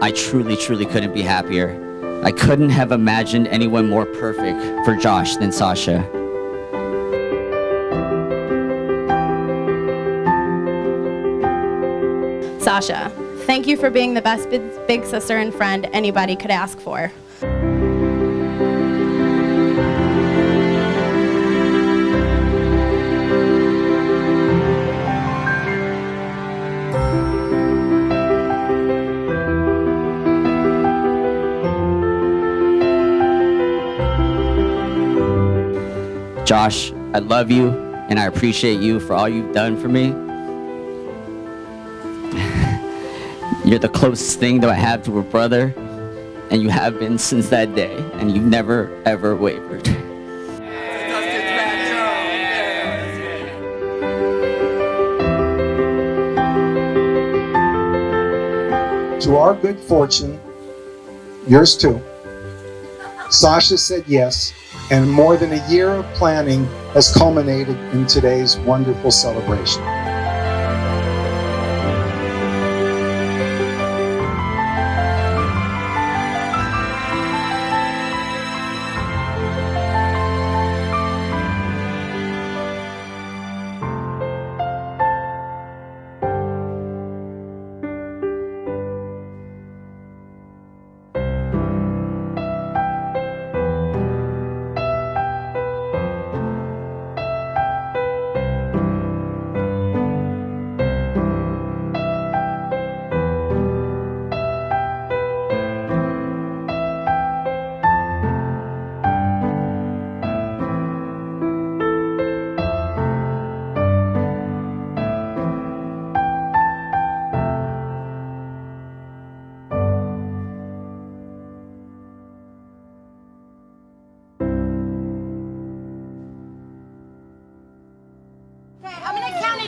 I truly, truly couldn't be happier. I couldn't have imagined anyone more perfect for Josh than Sasha. Sasha, thank you for being the best big sister and friend anybody could ask for. Josh, I love you and I appreciate you for all you've done for me. You're the closest thing that I have to a brother, and you have been since that day, and you've never, ever wavered. To our good fortune, yours too, Sasha said yes, and more than a year of planning has culminated in today's wonderful celebration.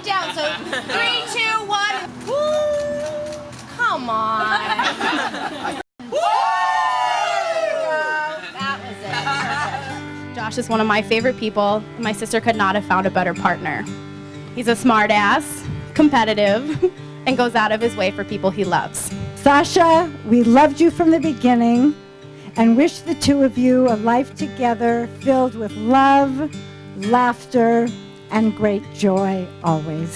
Down, so 3, 2, 1. Woo! Come on. That was it. Josh is one of my favorite people. My sister could not have found a better partner. He's a smart ass, competitive, and goes out of his way for people he loves. Sasha, we loved you from the beginning and wish the two of you a life together filled with love, laughter, and great joy always.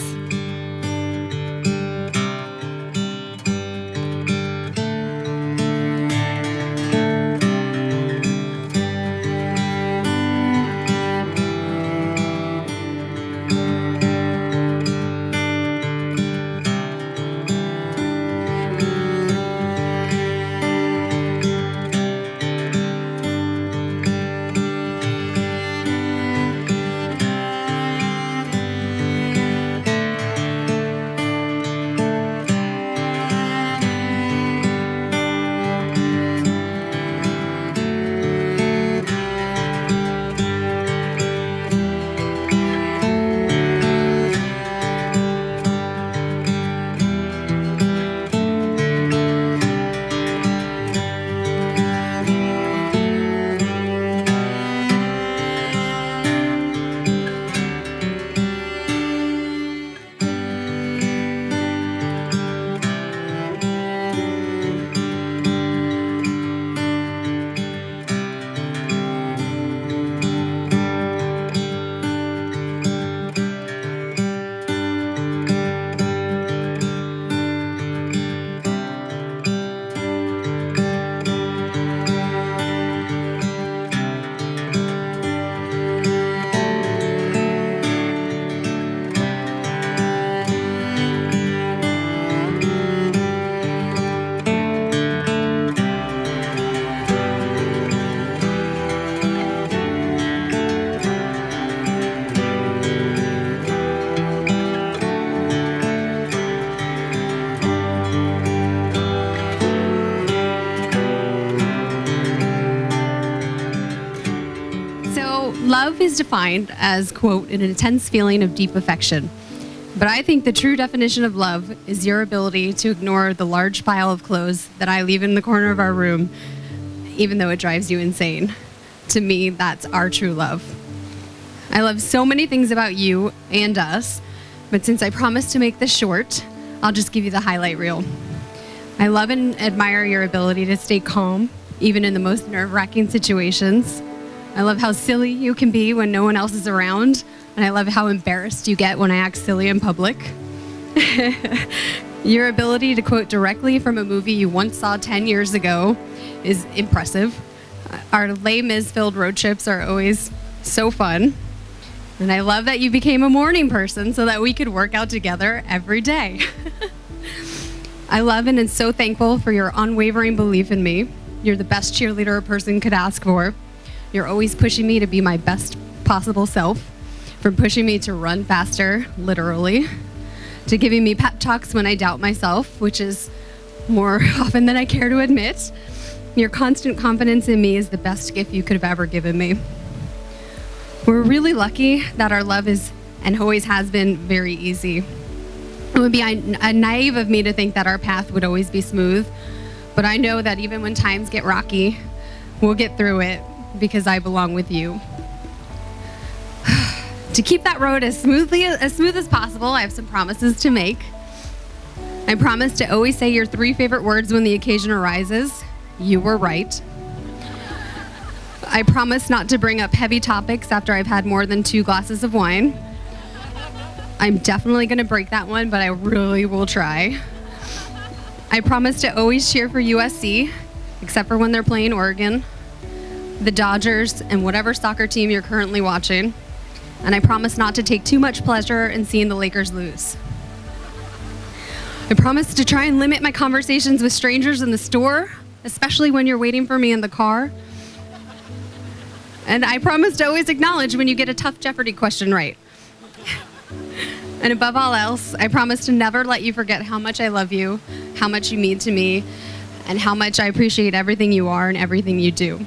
Love is defined as, quote, an intense feeling of deep affection. But I think the true definition of love is your ability to ignore the large pile of clothes that I leave in the corner of our room, even though it drives you insane. To me, that's our true love. I love so many things about you and us, but since I promised to make this short, I'll just give you the highlight reel. I love and admire your ability to stay calm, even in the most nerve-wracking situations. I love how silly you can be when no one else is around, and I love how embarrassed you get when I act silly in public. Your ability to quote directly from a movie you once saw 10 years ago is impressive. Our Les Mis-filled road trips are always so fun. And I love that you became a morning person so that we could work out together every day. I love and am so thankful for your unwavering belief in me. You're the best cheerleader a person could ask for. You're always pushing me to be my best possible self, from pushing me to run faster, literally, to giving me pep talks when I doubt myself, which is more often than I care to admit. Your constant confidence in me is the best gift you could have ever given me. We're really lucky that our love is and always has been very easy. It would be naive of me to think that our path would always be smooth, but I know that even when times get rocky, we'll get through it because I belong with you. To keep that road as smooth as possible, I have some promises to make. I promise to always say your 3 favorite words when the occasion arises. You were right. I promise not to bring up heavy topics after I've had more than 2 glasses of wine. I'm definitely going to break that one, but I really will try. I promise to always cheer for USC, except for when they're playing Oregon, the Dodgers, and whatever soccer team you're currently watching. And I promise not to take too much pleasure in seeing the Lakers lose. I promise to try and limit my conversations with strangers in the store, especially when you're waiting for me in the car. And I promise to always acknowledge when you get a tough Jeopardy question right. And above all else, I promise to never let you forget how much I love you, how much you mean to me, and how much I appreciate everything you are and everything you do.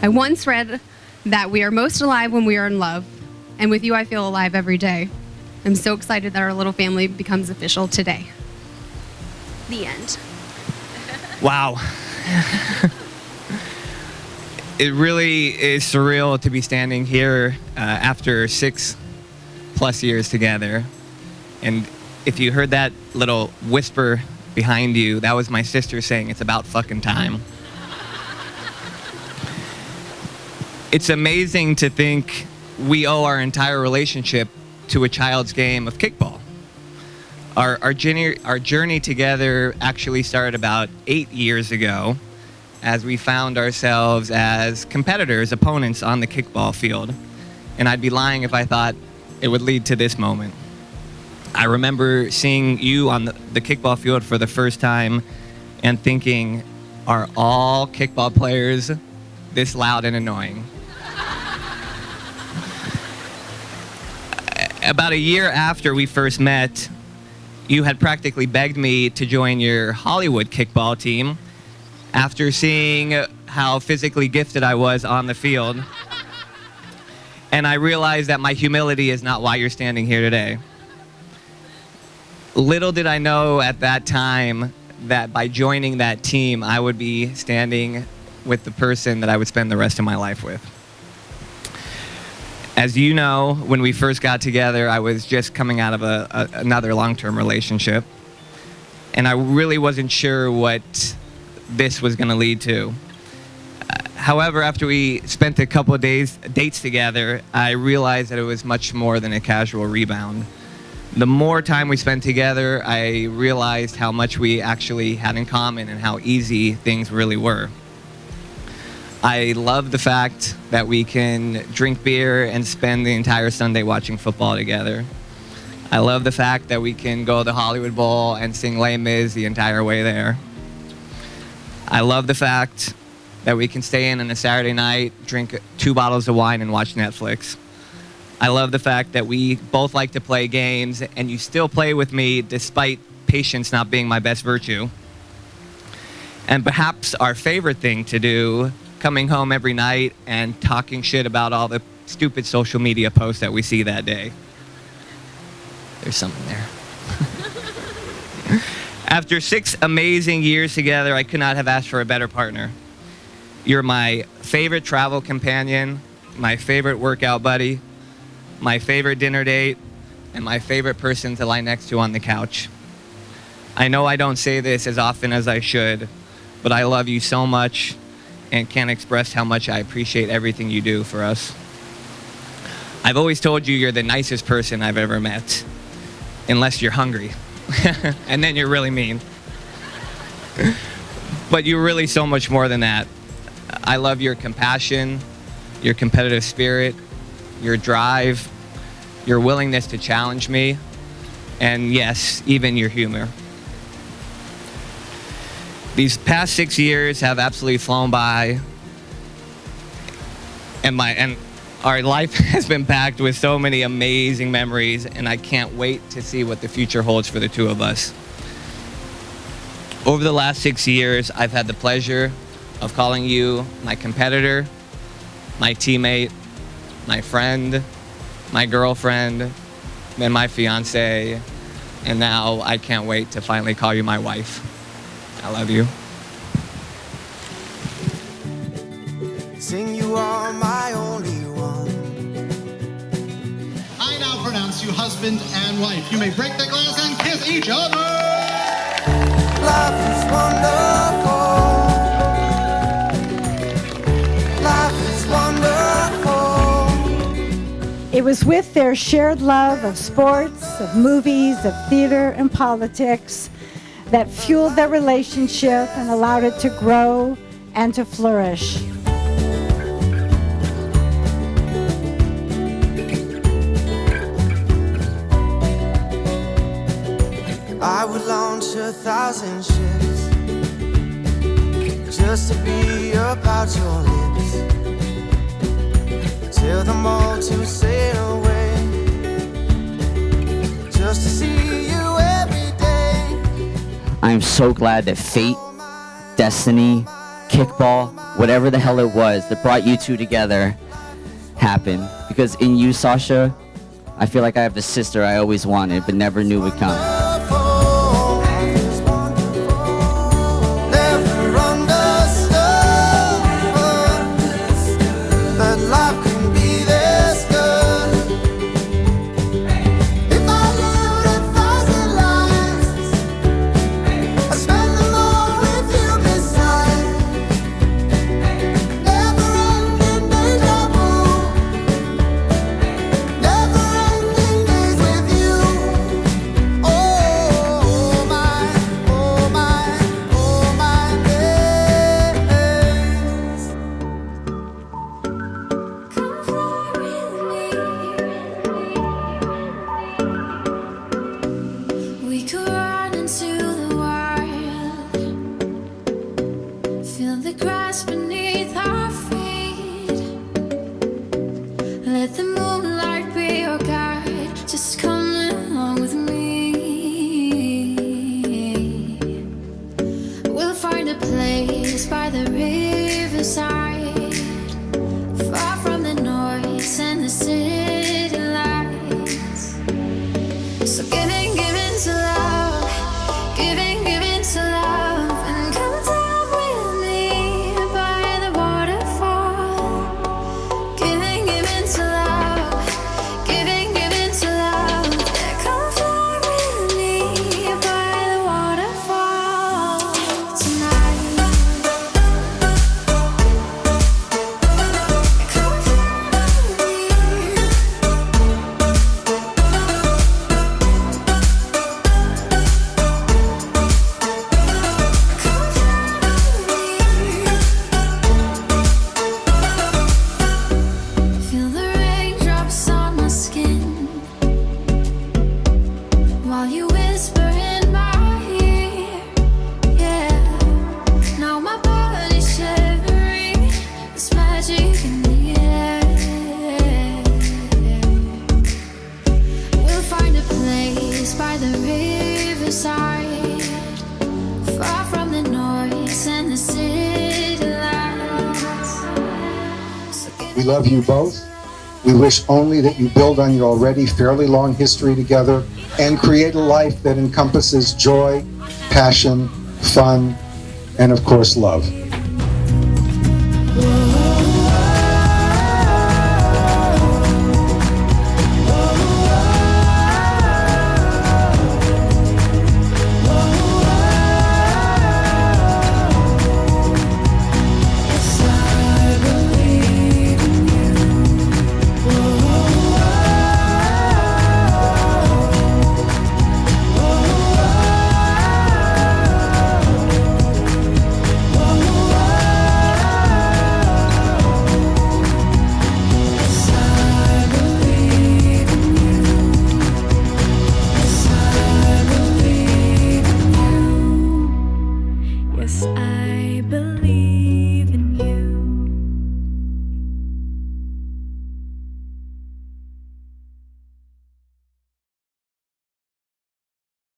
I once read that we are most alive when we are in love, and with you I feel alive every day. I'm so excited that our little family becomes official today. The end. Wow. It really is surreal to be standing here after 6+ years together. And if you heard that little whisper behind you, that was my sister saying it's about fucking time. It's amazing to think we owe our entire relationship to a child's game of kickball. Our journey together actually started about 8 years ago as we found ourselves as competitors, opponents on the kickball field. And I'd be lying if I thought it would lead to this moment. I remember seeing you on the kickball field for the first time and thinking, are all kickball players this loud and annoying? About a year after we first met, you had practically begged me to join your Hollywood kickball team after seeing how physically gifted I was on the field. And I realized that my humility is not why you're standing here today. Little did I know at that time that by joining that team, I would be standing with the person that I would spend the rest of my life with. As you know, when we first got together, I was just coming out of another long-term relationship. And I really wasn't sure what this was going to lead to. However, after we spent a couple of dates together, I realized that it was much more than a casual rebound. The more time we spent together, I realized how much we actually had in common and how easy things really were. I love the fact that we can drink beer and spend the entire Sunday watching football together. I love the fact that we can go to the Hollywood Bowl and sing Les Mis the entire way there. I love the fact that we can stay in on a Saturday night, drink 2 bottles of wine, and watch Netflix. I love the fact that we both like to play games, and you still play with me despite patience not being my best virtue. And perhaps our favorite thing to do, coming home every night and talking shit about all the stupid social media posts that we see that day. There's something there. After 6 amazing years together, I could not have asked for a better partner. You're my favorite travel companion, my favorite workout buddy, my favorite dinner date, and my favorite person to lie next to on the couch. I know I don't say this as often as I should, but I love you so much and can't express how much I appreciate everything you do for us. I've always told you you're the nicest person I've ever met, unless you're hungry. And then you're really mean. But you're really so much more than that. I love your compassion, your competitive spirit, your drive, your willingness to challenge me, and yes, even your humor. These past 6 years have absolutely flown by, and our life has been packed with so many amazing memories, and I can't wait to see what the future holds for the two of us. Over the last 6 years, I've had the pleasure of calling you my competitor, my teammate, my friend, my girlfriend, and my fiance, and now I can't wait to finally call you my wife. I love you. Sing, you are my only one. I now pronounce you husband and wife. You may break the glass and kiss each other. Life is wonderful. Life is wonderful. It was with their shared love of sports, of movies, of theater, and politics that fueled their relationship and allowed it to grow and to flourish. I would launch 1,000 ships just to be about your lips. Tell them all to sail away, just to see you every day. I am so glad that fate, destiny, kickball, whatever the hell it was that brought you two together happened. Because in you, Sasha, I feel like I have the sister I always wanted but never knew would come. Let the moonlight be your guide. Just come along with me. We'll find a place by the riverside, far from the noise and the city lights. So giving to love, giving to love, and come down with me by the waterfall. Giving to love, giving to love, yeah, come fly with me by the waterfall tonight. Come fly with me. Feel the raindrops on my skin while you whisper in my ear. Yeah, now my body's shivering. There's magic in the air. We'll find a place by the riverside, far from the noise and the city lights. So We love you both. We wish only that you build on your already fairly long history together and create a life that encompasses joy, passion, fun, and of course, love.